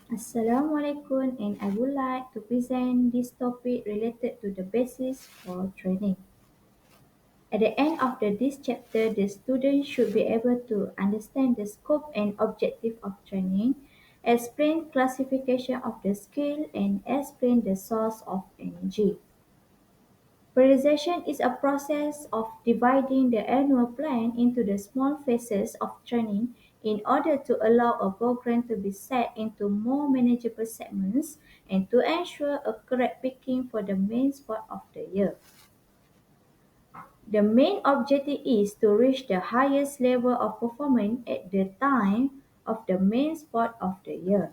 Assalamualaikum and I would like to present this topic related to the basis for training. At the end of this chapter, the student should be able to understand the scope and objective of training, explain classification of the skill, and explain the source of energy. Prioritization is a process of dividing the annual plan into the small phases of training in order to allow a program to be set into more manageable segments and to ensure a correct picking for the main sport of the year. The main objective is to reach the highest level of performance at the time of the main sport of the year.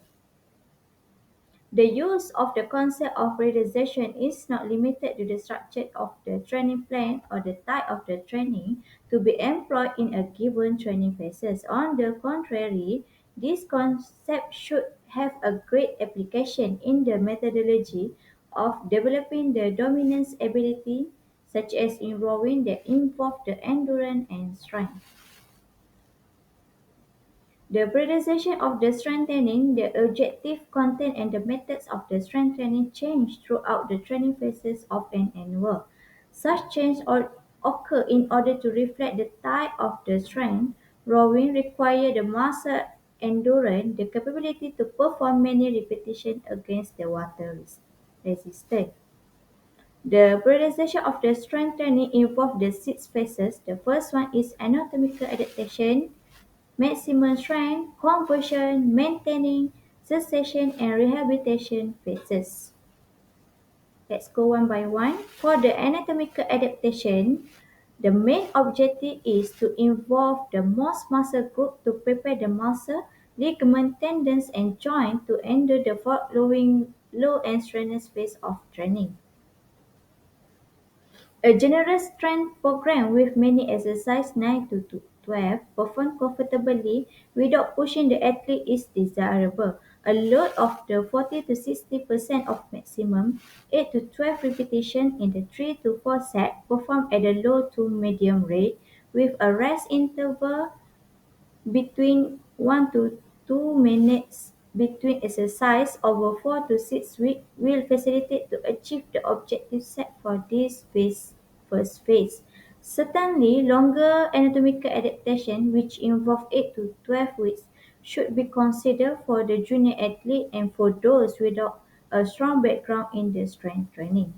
The use of the concept of periodization is not limited to the structure of the training plan or the type of the training to be employed in a given training phases. On the contrary, this concept should have a great application in the methodology of developing the dominance ability, such as involving the endurance and strength. The periodization of the strengthening, the objective, content, and the methods of the strengthening change throughout the training phases of an annual. Such change occur in order to reflect the type of the strength. Rowing requires the muscle endurance, the capability to perform many repetitions against the water resistance. The periodization of the strengthening involves the six phases. The first one is anatomical adaptation, maximum strength, conversion, maintaining, cessation, and rehabilitation phases. Let's go one by one. For the anatomical adaptation, the main objective is to involve the most muscle group to prepare the muscle, ligament, tendons, and joint to endure the following low and strenuous phase of training. A generous strength program with many exercises 9 to 12 performed comfortably without pushing the athlete is desirable. A load of the 40 to 60% of maximum 8 to 12 repetition in the 3 to 4 set performed at a low to medium rate with a rest interval between 1 to 2 minutes between exercise over 4 to 6 weeks will facilitate to achieve the objective set for this first phase. Certainly, longer anatomical adaptation, which involve 8 to 12 weeks, should be considered for the junior athlete and for those without a strong background in the strength training.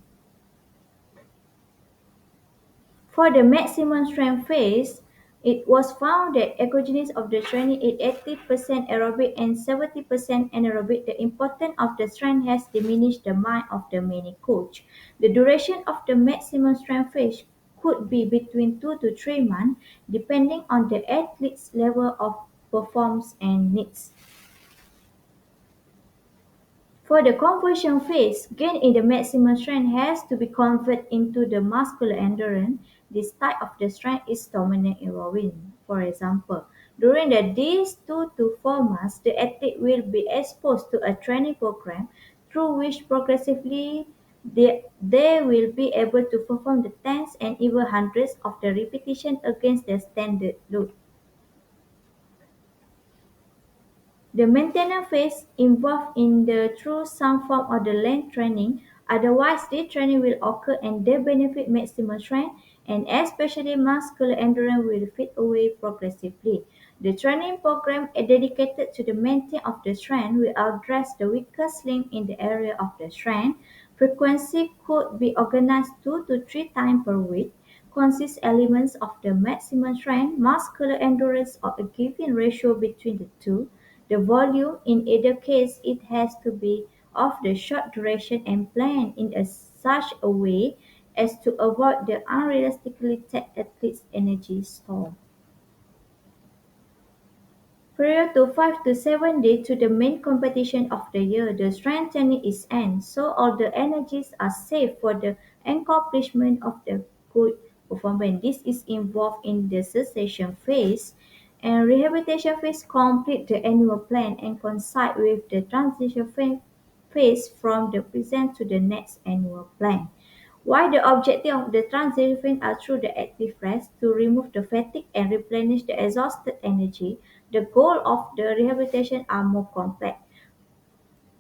For the maximum strength phase, it was found that exogenous of the training is 80% aerobic and 70% anaerobic. The importance of the strength has diminished the mind of the many coach. The duration of the maximum strength phase could be between 2 to 3 months depending on the athlete's level of performance and needs. For the conversion phase, gain in the maximum strength has to be converted into the muscular endurance. This type of the strength is dominant in rowing. For example, during these 2 to 4 months, the athlete will be exposed to a training program through which progressively they will be able to perform the tens and even hundreds of the repetition against the standard load. The maintenance phase involved in the through some form of the length training, otherwise the training will occur and the benefit maximum strength and especially muscular endurance will fade away progressively. The training program dedicated to the maintenance of the strength will address the weakest link in the area of the strength. Frequency could be organized 2 to 3 times per week, consist elements of the maximum strength, muscular endurance or a given ratio between the two. The volume, in either case, it has to be of the short duration and planned in such a way as to avoid the unrealistically tight athlete's energy store. Prior to 5 to 7 days to the main competition of the year, the strength training is end, so all the energies are saved for the accomplishment of the good performance. This is involved in the cessation phase and rehabilitation phase complete the annual plan and coincide with the transition phase from the present to the next annual plan. While the objective of the transition are through the active rest to remove the fatigue and replenish the exhausted energy, the goal of the rehabilitation are more complex.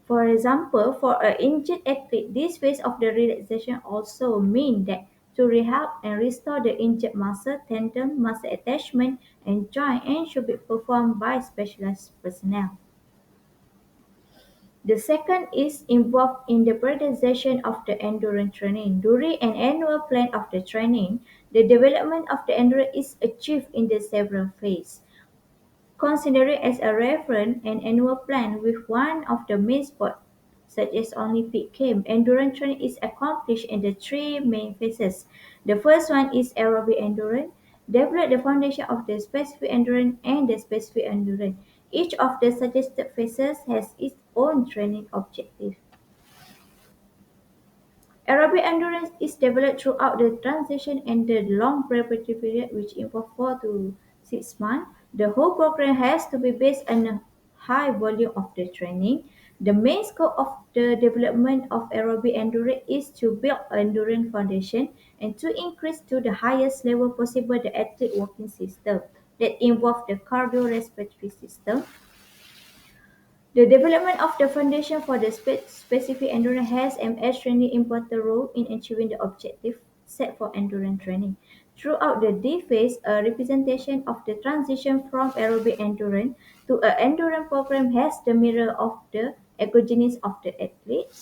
For example, for an injured athlete, this phase of the relaxation also means that to rehab and restore the injured muscle, tendon, muscle attachment, and joint and should be performed by specialized personnel. The second is involved in the prioritization of the endurance training. During an annual plan of the training, the development of the endurance is achieved in the several phases. Consider it as a reference an annual plan with one of the main sports, such as Olympic Games. Endurance training is accomplished in the three main phases. The first one is aerobic endurance. Develop the foundation of the specific endurance and the specific endurance. Each of the suggested phases has its own training objective. Aerobic endurance is developed throughout the transition and the long preparatory period, which involves 4 to 6 months. The whole program has to be based on a high volume of the training. The main scope of the development of aerobic endurance is to build endurance foundation and to increase to the highest level possible the athlete working system that involve the cardiorespiratory system. The development of the foundation for the specific endurance has an extremely important role in achieving the objective set for endurance training. Throughout the D phase, a representation of the transition from aerobic endurance to an endurance program has the mirror of the ecogenesis of the athlete.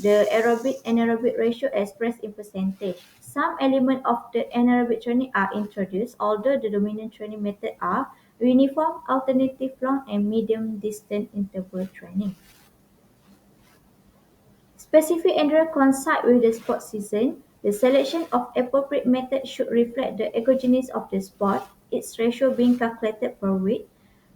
The aerobic anaerobic ratio expressed in percentage. Some elements of the anaerobic training are introduced, although the dominant training methods are uniform, alternative long and medium distance interval training. Specific endurance coincide with the sport season. The selection of appropriate method should reflect the ecogenesis of the sport, its ratio being calculated per week.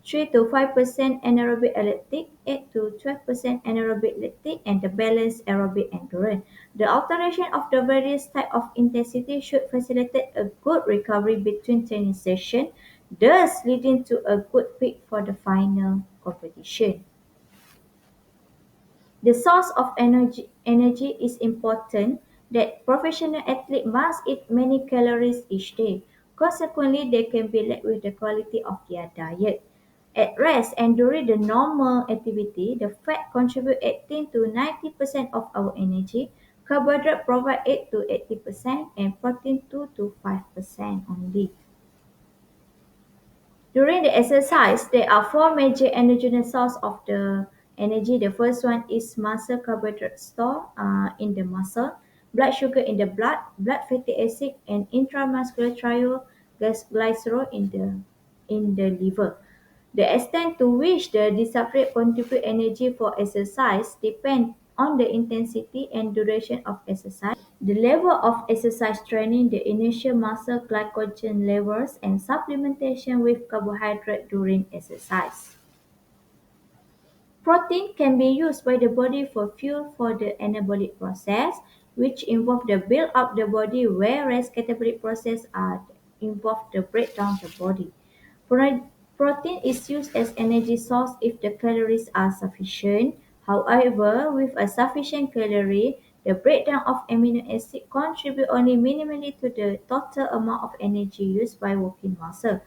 3 to 5% anaerobic lactic, 8 to 12% anaerobic lactic, and the balanced aerobic endurance. The alteration of the various types of intensity should facilitate a good recovery between training sessions, thus leading to a good peak for the final competition. The source of energy is important that professional athletes must eat many calories each day. Consequently, they can be led with the quality of their diet. At rest and during the normal activity, the fat contribute 18 to 90% of our energy, carbohydrate provide 8 to 80%, and protein 2 to 5% only. During the exercise, there are four major endogenous sources of the energy. The first one is muscle carbohydrate store in the muscle, blood sugar in the blood fatty acid, and intramuscular triglycerol in the liver. The extent to which the disaggregate contribute energy for exercise depends on the intensity and duration of exercise, the level of exercise training, the initial muscle glycogen levels, and supplementation with carbohydrate during exercise. Protein can be used by the body for fuel for the anabolic process, which involve the build up the body, whereas catabolic process are involve the breakdown the body. Protein is used as energy source if the calories are sufficient. However, with a sufficient calorie, the breakdown of amino acid contribute only minimally to the total amount of energy used by working muscle.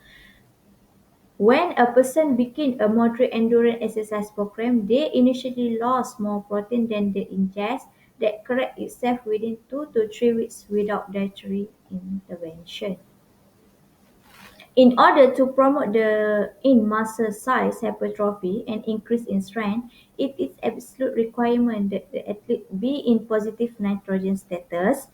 When a person begins a moderate endurance exercise program, they initially lose more protein than they ingest that corrects itself within 2 to 3 weeks without dietary intervention. In order to promote the in muscle size hypertrophy and increase in strength, it is absolute requirement that the athlete be in positive nitrogen status.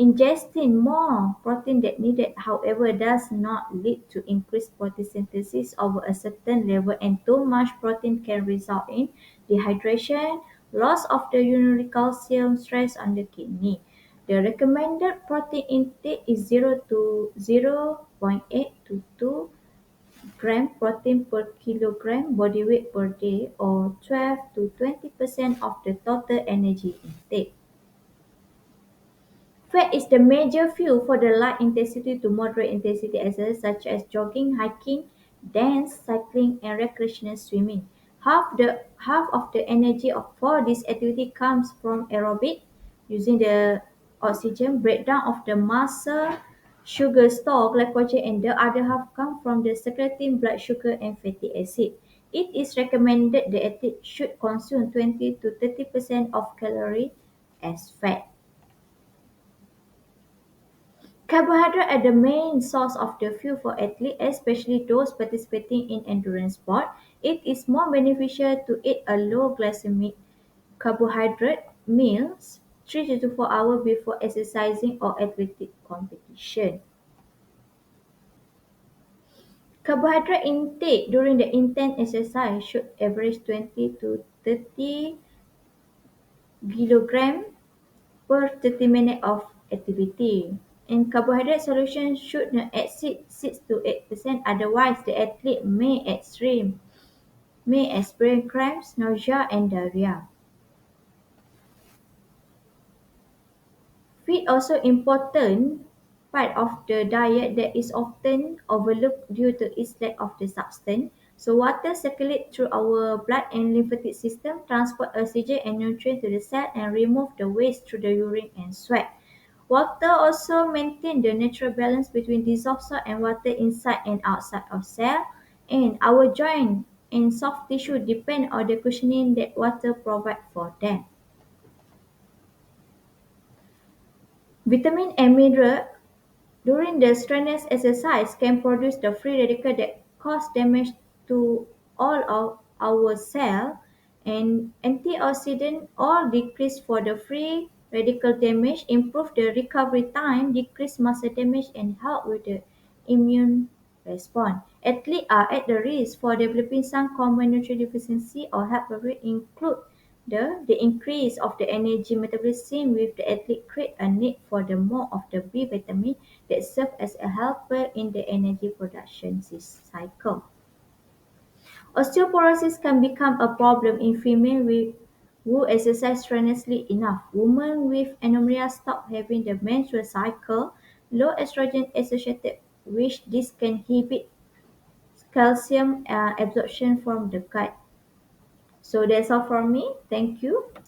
Ingesting more protein than needed, however, does not lead to increased protein synthesis over a certain level, and too much protein can result in dehydration, loss of the urinary calcium, stress on the kidney. The recommended protein intake is 0 to 0.8 to 2 gram protein per kilogram body weight per day, or 12 to 20% of the total energy intake. Fat is the major fuel for the light intensity to moderate intensity exercise such as jogging, hiking, dance, cycling, and recreational swimming. Half of the energy for this activity comes from aerobic, using the oxygen breakdown of the muscle sugar store glycogen, and the other half comes from the circulating blood sugar and fatty acid. It is recommended the athlete should consume 20 to 30% of calorie as fat. Carbohydrates are the main source of the fuel for athletes, especially those participating in endurance sport. It is more beneficial to eat a low glycemic carbohydrate meals 3 to 4 hours before exercising or athletic competition. Carbohydrate intake during the intense exercise should average 20 to 30 kilograms per 30 minutes of activity. And carbohydrate solution should not exceed 6 to 8%, otherwise the athlete may experience cramps, nausea and diarrhea. Feed also important part of the diet that is often overlooked due to its lack of the substance. So water circulates through our blood and lymphatic system, transport oxygen and nutrients to the cell and remove the waste through the urine and sweat. Water also maintains the natural balance between dissolved salt and water inside and outside of cell. And our joint and soft tissue depend on the cushioning that water provides for them. Vitamin and mineral during the strenuous exercise can produce the free radical that cause damage to all of our cells, and antioxidant all decrease for the free radical damage, improve the recovery time, decrease muscle damage and help with the immune response. Athletes are at the risk for developing some common nutrient deficiency or health problems include the increase of the energy metabolism with the athlete create a need for the more of the B vitamin that serve as a helper in the energy production cycle. Osteoporosis can become a problem in females who exercise strenuously enough. Women with anorexia stop having the menstrual cycle. Low estrogen associated with this can inhibit calcium absorption from the gut. So that's all from me. Thank you.